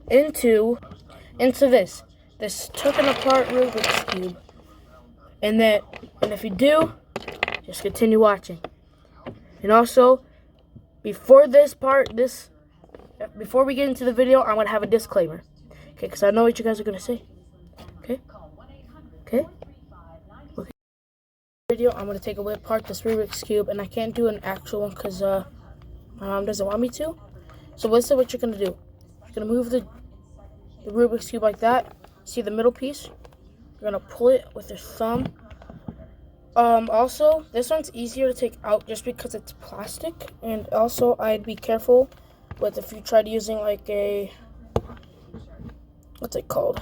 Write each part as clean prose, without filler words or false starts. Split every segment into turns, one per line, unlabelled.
into this taken apart Rubik's Cube. And if you do, just continue watching. And also, before we get into the video, I'm gonna have a disclaimer. Okay, because I know what you guys are gonna say. Okay? Okay? Video, I'm gonna take away apart this Rubik's Cube, and I can't do an actual one because my mom doesn't want me to. So this is what you're gonna do. You're gonna move the Rubik's Cube like that. See the middle piece? You're gonna pull it with your thumb. Also, this one's easier to take out just because it's plastic, and also I'd be careful with if you tried using like a, what's it called?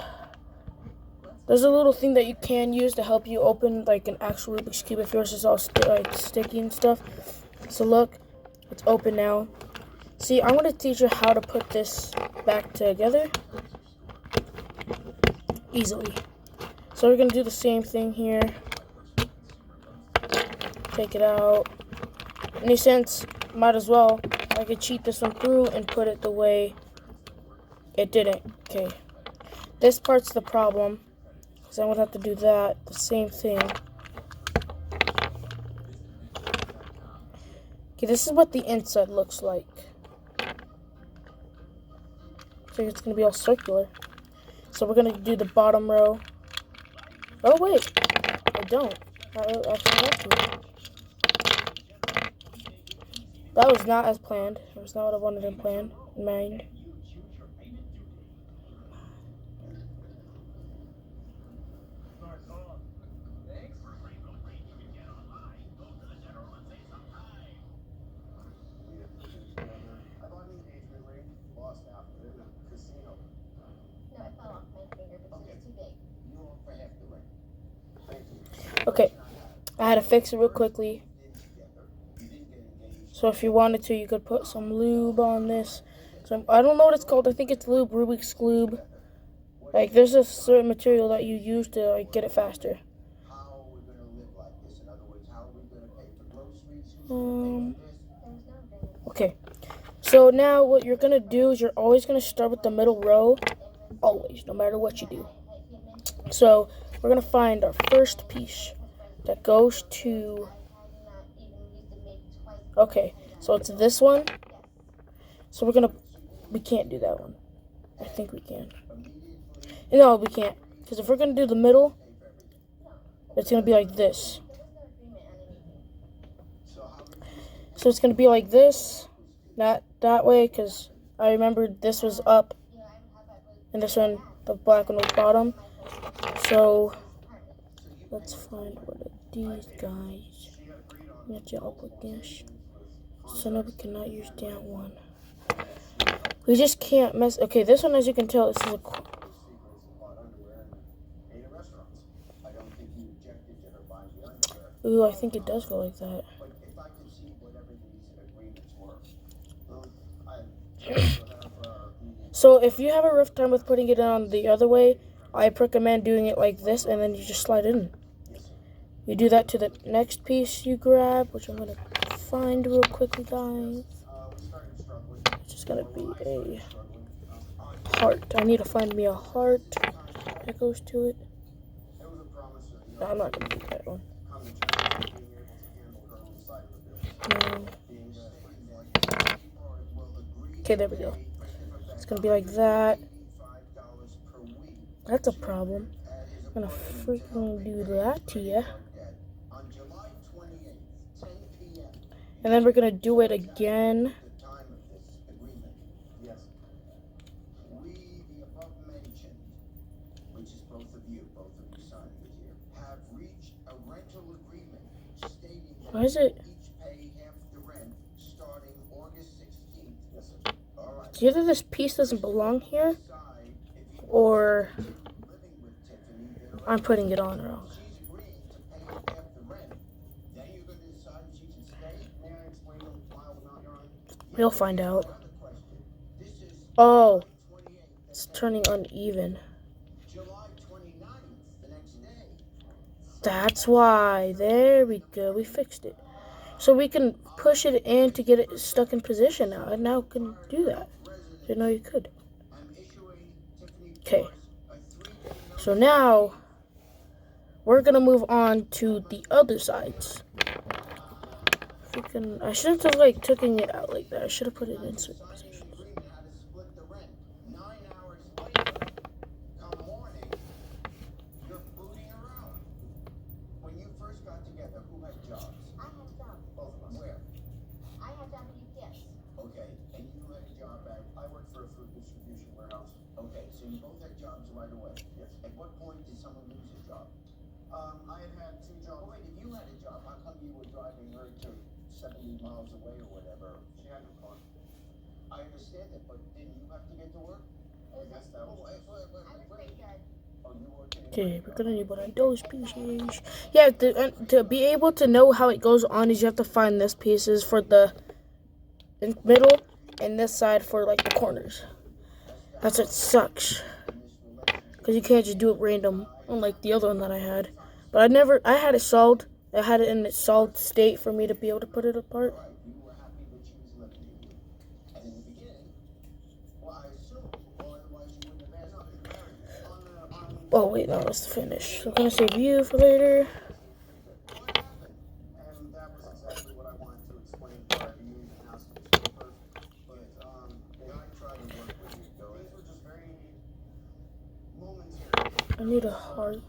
There's a little thing that you can use to help you open like an actual Rubik's Cube if yours is all sticky and stuff. So look, it's open now. See, I'm going to teach you how to put this back together easily. So we're going to do the same thing here. Take it out. In a sense, might as well. I could cheat this one through and put it the way it didn't. Okay. This part's the problem. So I'm going to have to do that, the same thing. Okay, this is what the inside looks like. So it's going to be all circular. So we're going to do the bottom row. Oh, wait. I don't. I forgot to. That was not as planned. That was not what I wanted in mind. Okay, I had to fix it real quickly. So if you wanted to, you could put some lube on this. So I don't know what it's called. I think it's lube, Rubik's lube. Like there's a certain material that you use to like get it faster. Okay. So now what you're gonna do is you're always gonna start with the middle row. Always, no matter what you do. So we're gonna find our first piece that goes to. Okay, so it's this one. So we can't do that one. I think we can. No, we can't. Because if we're gonna do the middle, it's gonna be like this. So it's gonna be like this, not that way, because I remembered this was up, and this one, the black one was bottom. So let's find one of these guys. Let you up with this. So now we cannot use that one. We just can't mess. Okay, this one, as you can tell, this is a. Ooh, I think it does go like that. So if you have a rough time with putting it on the other way, I recommend doing it like this, and then you just slide it in. You do that to the next piece you grab, which I'm gonna find real quickly, guys. It's just gonna be a heart. I need to find me a heart that goes to it. No, I'm not gonna do that one. No. Okay, there we go. It's gonna be like that. That's a problem. I'm gonna freaking do that to you. And then we're gonna do it again. Why is it? Either this piece doesn't belong here, or I'm putting it on wrong. We'll find out. Oh, it's turning uneven. That's why. There we go. We fixed it. So we can push it in to get it stuck in position now. And now can do that. Didn't know you could. Okay. So now we're gonna move on to the other sides. I should have like taken it out like that. I should have put it in certain positions.
Okay, and you had a job I worked for a food distribution warehouse. Okay, so you both had jobs right away. Yes. At what point did someone lose a job? I had 2 jobs. Oh, wait, if you had a job, how come you were driving her to 70 miles away or whatever? She had no car. I understand that, but didn't you have to get to work? I guess that was.
Okay, we're gonna need one of those pieces. Yeah, to be able to know how it goes on is you have to find this pieces for the middle and this side for like the corners. That's what sucks, because you can't just do it random unlike the other one that I had. But I had it solved. I had it in its solved state for me to be able to put it apart. Oh wait, no, that's the finish. So I'm gonna save you for later. I need a heart.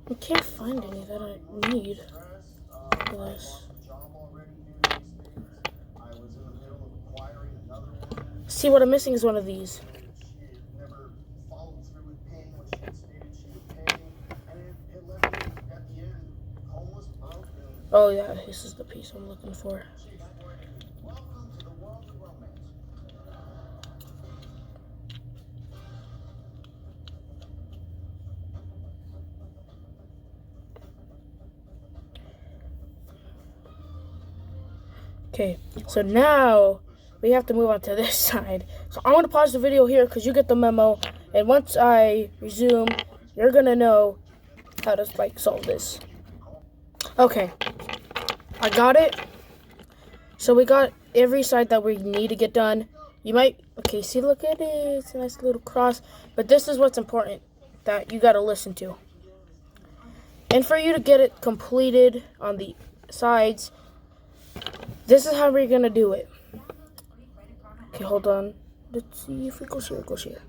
I can't find any that I need for this. See, what I'm missing is one of these. Oh yeah, this is the piece I'm looking for. Okay, so now we have to move on to this side. So I'm gonna pause the video here because you get the memo, and once I resume, you're gonna know how to like solve this. Okay, I got it. So we got every side that we need to get done. You might, okay, see, look at it. It's a nice little cross. But this is what's important that you gotta listen to. And for you to get it completed on the sides, this is how we're gonna do it. Okay, hold on. Let's see if it goes here. It goes here.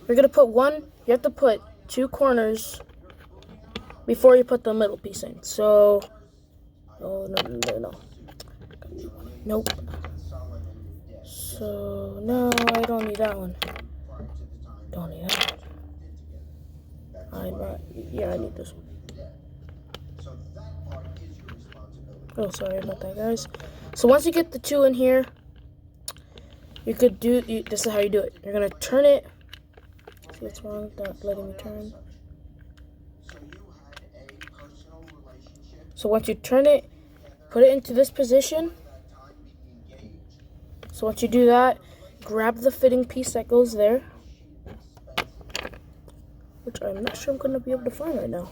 You're gonna put you have to put 2 corners before you put the middle piece in. So, oh, no. Nope. So, no, I don't need that one. Don't need that one. Yeah, I need this one. Oh, sorry about that, guys. So once you get the 2 in here, you could do, this is how you do it. You're gonna turn it. See what's wrong with that letting me turn? So once you turn it, put it into this position. So once you do that, grab the fitting piece that goes there, which I'm not sure I'm going to be able to find right now.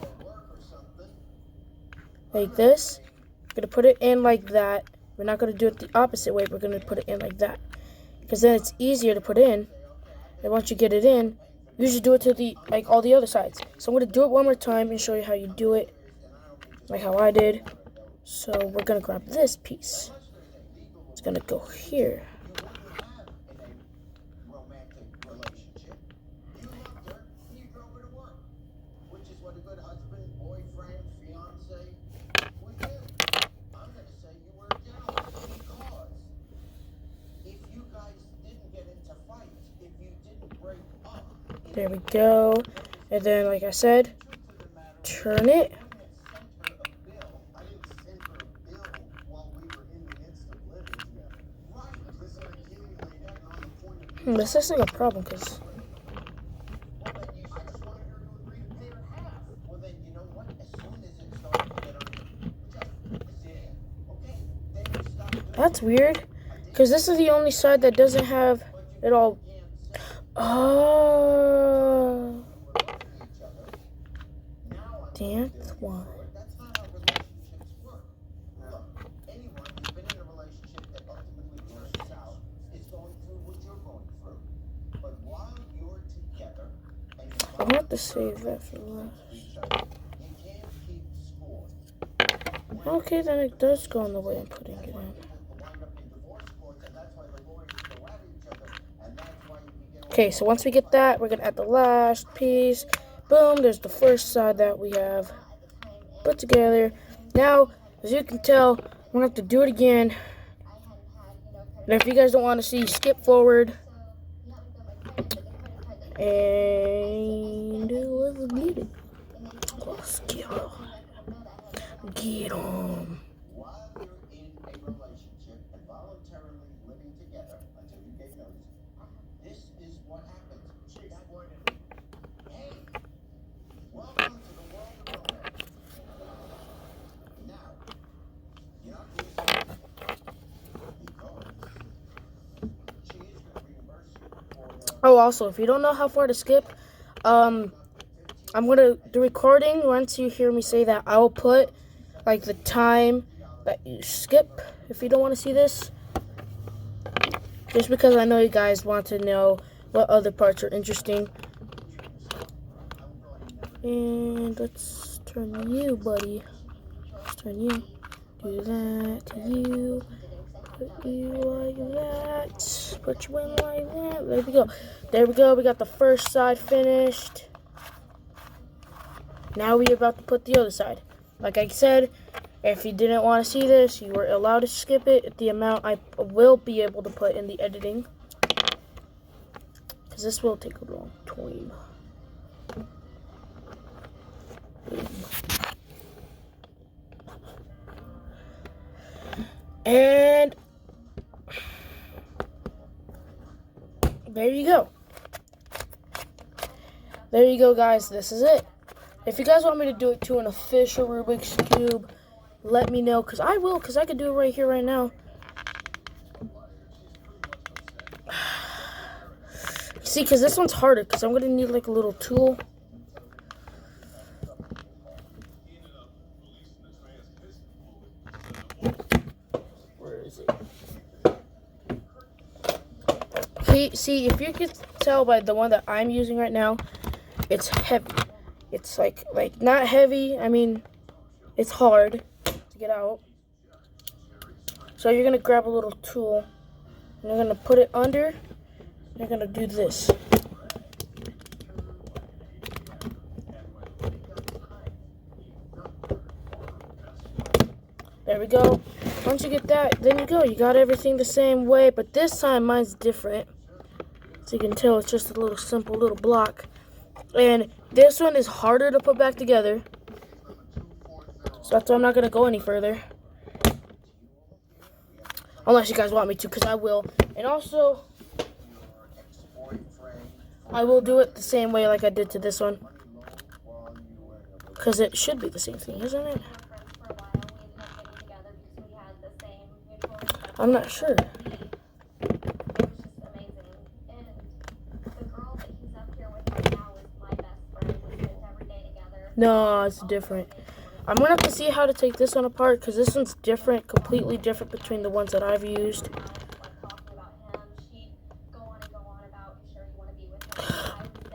Like this. We're going to put it in like that. We're not going to do it the opposite way. We're going to put it in like that, because then it's easier to put in. And once you get it in, you should do it to like all the other sides. So I'm going to do it one more time and show you how you do it, like how I did. So we're going to grab this piece. It's going to go here. There we go. And then, like I said, turn it. This is like a problem because that's weird, because this is the only side that doesn't have it all. Oh, Dance one.
That's not how relationships work. Look, anyone who's been in a relationship that ultimately turns out is going through what you're going through. But while you're together, and
I'm gonna have to save that for last.
you can't keep score.
Okay, then it does go in the way I'm putting it in.
Wind up in divorce courts, and that's why the lawyers go at each other, and that's why you begin.
Okay, so once we get that, we're gonna add the last piece. Boom, there's the first side that we have put together. Now, as you can tell, I'm gonna have to do it again. And if you guys don't want to see, skip forward. And let's get it. Let's get on. Get on.
While you're in a relationship and voluntarily living together until you get notice, this is what happens. Hey, welcome to the world of romance. Now, you're not losing because she is going to reimburse you for the.
Oh, also, if you don't know how far to skip, I'm gonna the recording. Once you hear me say that, I will put like the time that you skip if you don't want to see this. Just because I know you guys want to know what other parts are interesting. And let's turn you, buddy. Let's turn you. Do that to you. Put you like that. Put you in like that. There we go. There we go. We got the first side finished. Now we're about to put the other side. Like I said, if you didn't want to see this, you were allowed to skip it at the amount I will be able to put in the editing. Because this will take a long time. And there you go. There you go, guys. This is it. If you guys want me to do it to an official Rubik's Cube, let me know, because I will, because I can do it right here, right now. See, because this one's harder, because I'm going to need, like, a little tool. Where is it? See, if you can tell by the one that I'm using right now, it's heavy. It's like not heavy. I mean, it's hard to get out. So you're gonna grab a little tool and you're gonna put it under. And you're gonna do this. There we go. Once you get that, then you go. You got everything the same way, but this time mine's different. So you can tell it's just a little simple little block. And this one is harder to put back together. So that's why I'm not going to go any further. Unless you guys want me to, because I will. And also, I will do it the same way like I did to this one. Because it should be the same thing, isn't it? I'm not sure. No, it's different. I'm going to have to see how to take this one apart because this one's different, completely different between the ones that I've used.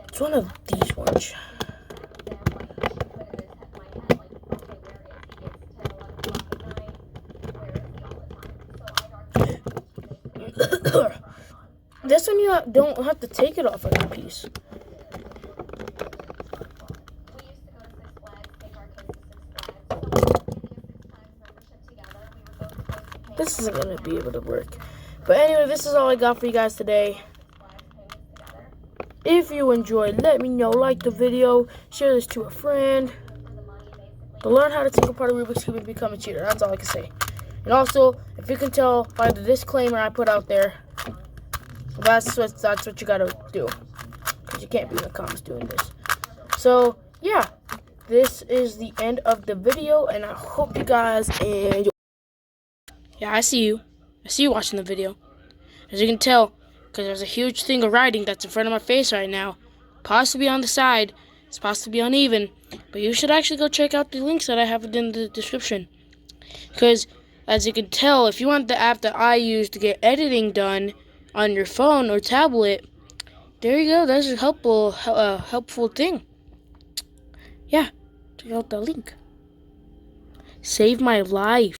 It's one of these ones. This one you don't have to take it off of the piece. This isn't going to be able to work. But anyway, this is all I got for you guys today. If you enjoyed, let me know. Like the video. Share this to a friend. To learn how to take apart a Rubik's Cube and become a cheater. That's all I can say. And also, if you can tell by the disclaimer I put out there, that's what you got to do. Because you can't be in the comments doing this. So, yeah. This is the end of the video. And I hope you guys enjoy. Yeah, I see you. I see you watching the video. As you can tell, because there's a huge thing of writing that's in front of my face right now. Possibly on the side. It's possibly uneven. But you should actually go check out the links that I have in the description. Because, as you can tell, if you want the app that I use to get editing done on your phone or tablet, there you go. That's a helpful thing. Yeah, check out the link. Save my life.